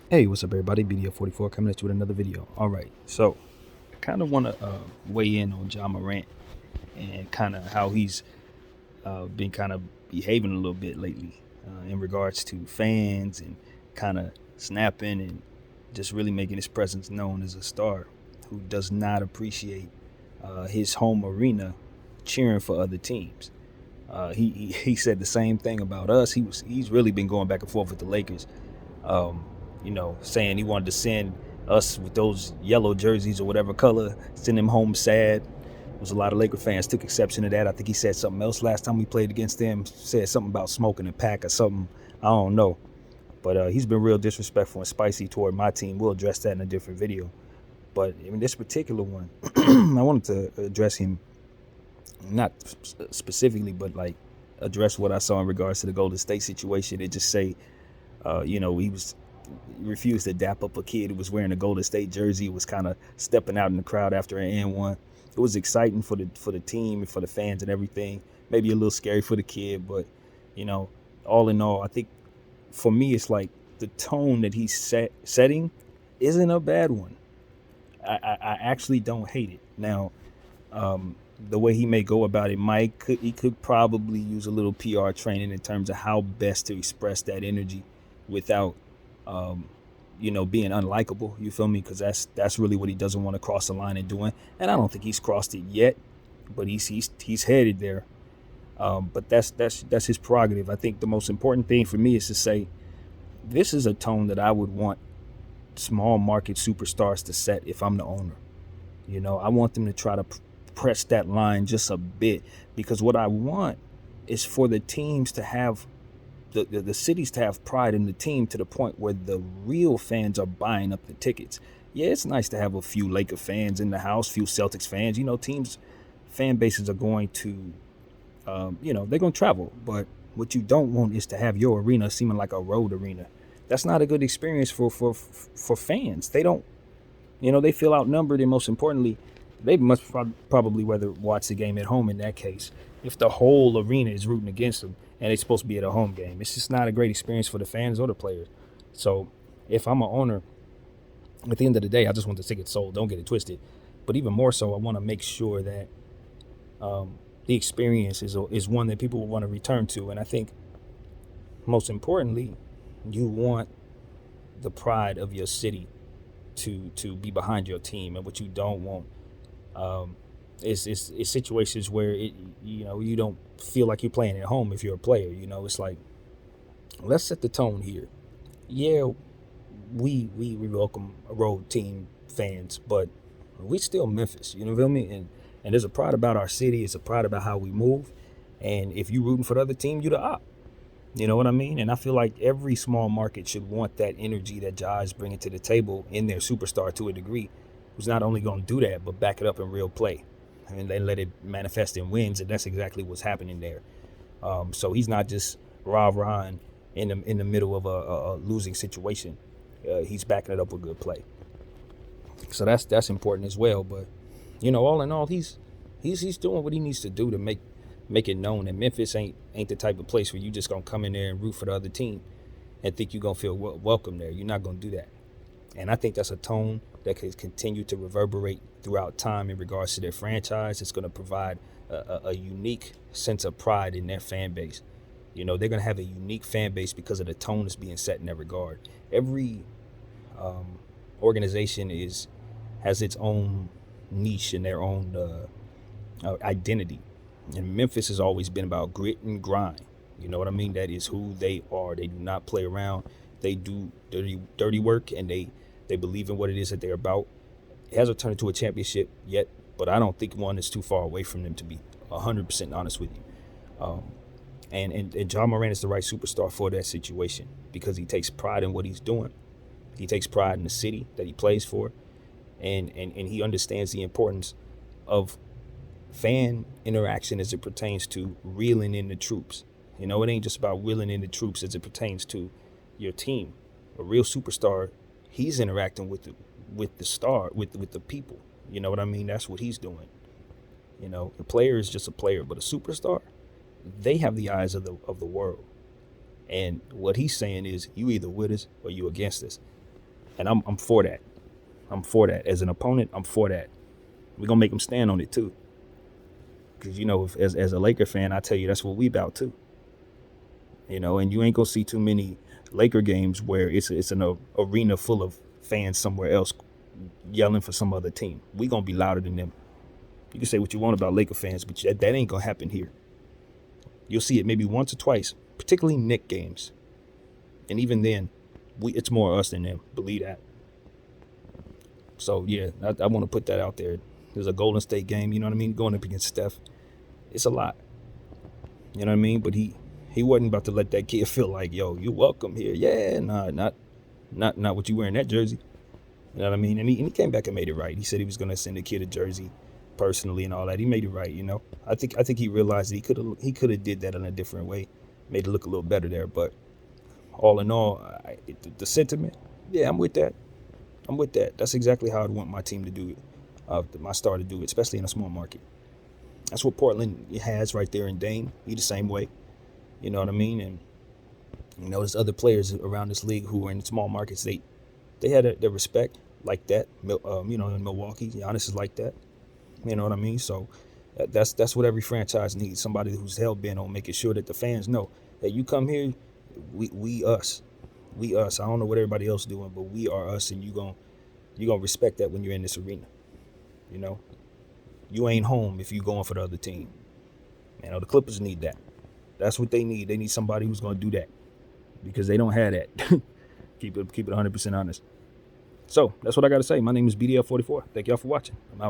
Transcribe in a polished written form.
Hey, what's up, everybody? BDF44 coming at you with another video. All right, so I kind of want to weigh in on John Morant and kind of how he's been kind of behaving a little bit lately in regards to fans and kind of snapping and just really making his presence known as a star who does not appreciate his home arena cheering for other teams. He said the same thing about us. He's really been going back and forth with the Lakers, um, saying he wanted to send us with those yellow jerseys or whatever color, send him home sad. There was a lot of Laker fans took exception to that. I think he said something else last time we played against them. Said something about smoking a pack or something. I don't know. But he's been real disrespectful and spicy toward my team. We'll address that in a different video. But in this particular one, I wanted to address him, not specifically, but like address what I saw in regards to the Golden State situation and just say, he refused to dap up a kid who was wearing a Golden State jersey, was kind of stepping out in the crowd after an and one. It was exciting for the team and for the fans and everything. Maybe a little scary for the kid, but you know, all in all, I think for me, it's like the tone that he's setting isn't a bad one. I actually don't hate it. Now, the way he may go about it he could probably use a little PR training in terms of how best to express that energy without um, being unlikable. You feel me? Because that's really what he doesn't want to cross the line and doing. And I don't think he's crossed it yet, but he's headed there. But that's his prerogative. I think the most important thing for me is to say this is a tone that I would want small market superstars to set if I'm the owner. I want them to try to press that line just a bit, because what I want is for the teams to have the cities to have pride in the team to the point where the real fans are buying up the tickets. Yeah, it's nice to have a few Laker fans in the house, few Celtics fans. Teams fan bases are going to, they're going to travel. But what you don't want is to have your arena seeming like a road arena. That's not a good experience for fans. They don't, they feel outnumbered, and most importantly, they must probably rather watch the game at home in that case. If the whole arena is rooting against them and they're supposed to be at a home game, it's just not a great experience for the fans or the players. So if I'm an owner, at the end of the day, I just want the ticket sold. Don't get it twisted. But even more so, I want to make sure that the experience is one that people will want to return to. And I think most importantly, you want the pride of your city to be behind your team. And what you don't want is situations where you don't feel like you're playing at home if you're a player. It's like, let's set the tone here. Yeah, we welcome road team fans, but we still Memphis. You know what I mean? And there's a pride about our city. It's a pride about how we move. And if you rooting for the other team, you the op. You know what I mean? And I feel like every small market should want that energy that Ja is bringing to the table in their superstar to a degree, who's not only going to do that, but back it up in real play. And they let it manifest in wins, and that's exactly what's happening there. So he's not just rah-rah in the middle of a losing situation. He's backing it up with good play. So that's important as well. But all in all, he's doing what he needs to do to make it known that Memphis ain't the type of place where you just gonna come in there and root for the other team and think you're gonna feel welcome there. You're not gonna do that. And I think that's a tone that could continue to reverberate throughout time in regards to their franchise. It's going to provide a unique sense of pride in their fan base. They're going to have a unique fan base because of the tone that's being set in that regard. Every organization has its own niche and their own identity. And Memphis has always been about grit and grind. You know what I mean? That is who they are. They do not play around. They do dirty work, and they believe in what it is that they're about. It hasn't turned into a championship yet, but I don't think one is too far away from them, to be 100% honest with you. And John Morant is the right superstar for that situation because he takes pride in what he's doing. He takes pride in the city that he plays for, and he understands the importance of fan interaction as it pertains to reeling in the troops. It ain't just about reeling in the troops as it pertains to your team. A real superstar, he's interacting with the star, with the people. You know what I mean? That's what he's doing. The player is just a player, but a superstar, they have the eyes of the world. And what he's saying is, you either with us or you against us. And I'm for that. I'm for that. As an opponent, I'm for that. We're gonna make them stand on it too. Cause as a Laker fan, I tell you that's what we about too. And you ain't gonna see too many Laker games where it's an arena full of fans somewhere else yelling for some other team. We gonna be louder than them. You can say what you want about Laker fans, but that ain't gonna happen here. You'll see it maybe once or twice, particularly Knick games, and even then, it's more us than them. Believe that. So yeah, I want to put that out there. There's a Golden State game, you know what I mean, going up against Steph. It's a lot, you know what I mean. But he wasn't about to let that kid feel like, yo, you welcome here. Yeah, nah, not what you wearing that jersey. You know what I mean? And he came back and made it right. He said he was gonna send the kid a jersey personally and all that. He made it right, I think he realized that he could have did that in a different way, made it look a little better there. But all in all, the sentiment, yeah, I'm with that. That's exactly how I'd want my team to do it, my star to do it, especially in a small market. That's what Portland has right there in Dame. He the same way, you know what I mean? And there's other players around this league who are in small markets. They had their respect like that. In Milwaukee, Giannis is like that. You know what I mean? So that's what every franchise needs. Somebody who's hell bent on making sure that the fans know that you come here, we us. We us. I don't know what everybody else doing, but we are us, and you gonna respect that when you're in this arena. You ain't home if you going for the other team. The Clippers need that. That's what they need. They need somebody who's gonna do that, because they don't have that. Keep it 100% honest. So that's what I got to say. My name is BDL44. Thank y'all for watching. I'm out.